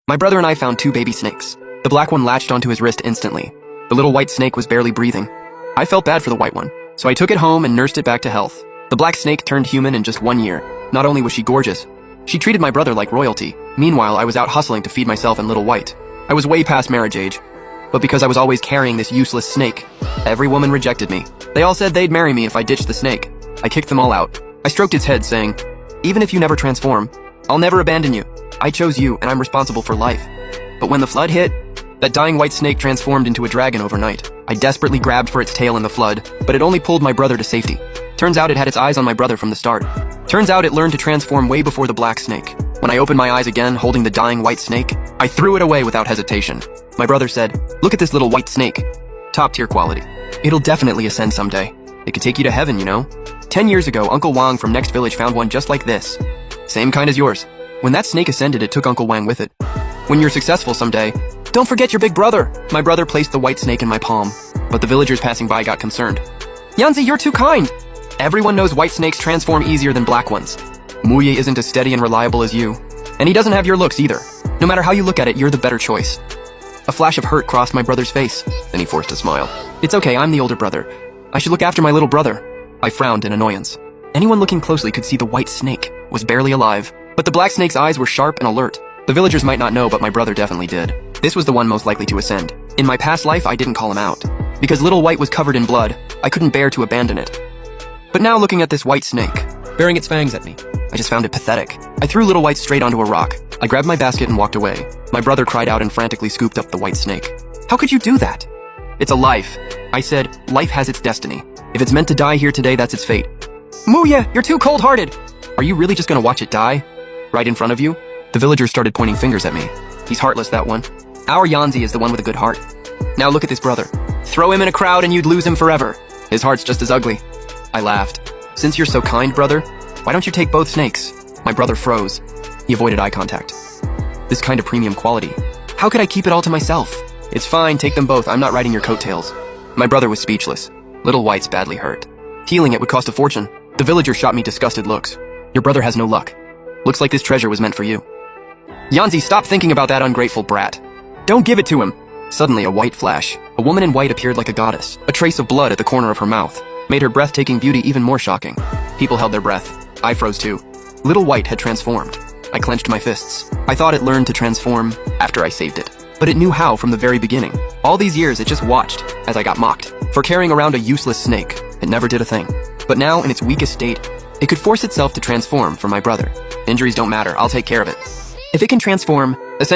My brother and I found two baby snakes. The black one latched onto his wrist instantly. The little white snake was barely breathing. I felt bad for the white one, so I took it home and nursed it back to health. The black snake turned human in just 1 year. Not only was she gorgeous, she treated my brother like royalty. Meanwhile, I was out hustling to feed myself and little white. I was way past marriage age. But because I was always carrying this useless snake, every woman rejected me. They all said they'd marry me if I ditched the snake. I kicked them all out. I stroked its head, saying, "Even if you never transform, I'll never abandon you. I chose you, and I'm responsible for life." But when the flood hit, that dying white snake transformed into a dragon overnight. I desperately grabbed for its tail in the flood, but it only pulled my brother to safety. Turns out it had its eyes on my brother from the start. Turns out it learned to transform way before the black snake. When I opened my eyes again, holding the dying white snake, I threw it away without hesitation. My brother said, "Look at this little white snake. Top tier quality. It'll definitely ascend someday. It could take you to heaven, you know?" 10 years ago, Uncle Wang from next village found one just like this. Same kind as yours. When that snake ascended, it took Uncle Wang with it. When you're successful someday, don't forget your big brother. My brother placed the white snake in my palm, but the villagers passing by got concerned. "Yanzi, you're too kind." Everyone knows white snakes transform easier than black ones. Muye isn't as steady and reliable as you, and he doesn't have your looks either. No matter how you look at it, you're the better choice. A flash of hurt crossed my brother's face, then he forced a smile. "It's okay, I'm the older brother. I should look after my little brother." I frowned in annoyance. Anyone looking closely could see the white snake was barely alive, but the black snake's eyes were sharp and alert. The villagers might not know, but my brother definitely did. This was the one most likely to ascend. In my past life, I didn't call him out. Because little white was covered in blood, I couldn't bear to abandon it. But now looking at this white snake, baring its fangs at me, I just found it pathetic. I threw little white straight onto a rock. I grabbed my basket and walked away. My brother cried out and frantically scooped up the white snake. "How could you do that?" "It's a life." I said, "Life has its destiny. If it's meant to die here today, that's its fate." "Muye, you're too cold-hearted." "Are you really just gonna watch it die? Right in front of you?" The villagers started pointing fingers at me. "He's heartless, that one. Our Yanzi is the one with a good heart. Now look at this brother. Throw him in a crowd and you'd lose him forever. His heart's just as ugly." I laughed. "Since you're so kind, brother, why don't you take both snakes?" My brother froze. He avoided eye contact. This kind of premium quality. How could I keep it all to myself? "It's fine, take them both. I'm not riding your coattails." My brother was speechless. Little White's badly hurt. Healing it would cost a fortune. The villagers shot me disgusted looks. "Your brother has no luck. Looks like this treasure was meant for you." "Yanzi, stop thinking about that ungrateful brat. Don't give it to him." Suddenly, a white flash. A woman in white appeared like a goddess. A trace of blood at the corner of her mouth made her breathtaking beauty even more shocking. People held their breath. I froze too. Little White had transformed. I clenched my fists. I thought it learned to transform after I saved it. But it knew how from the very beginning. All these years, it just watched as I got mocked for carrying around a useless snake. It never did a thing. But now, in its weakest state, it could force itself to transform for my brother. Injuries don't matter. I'll take care of it. If it can transform, essentially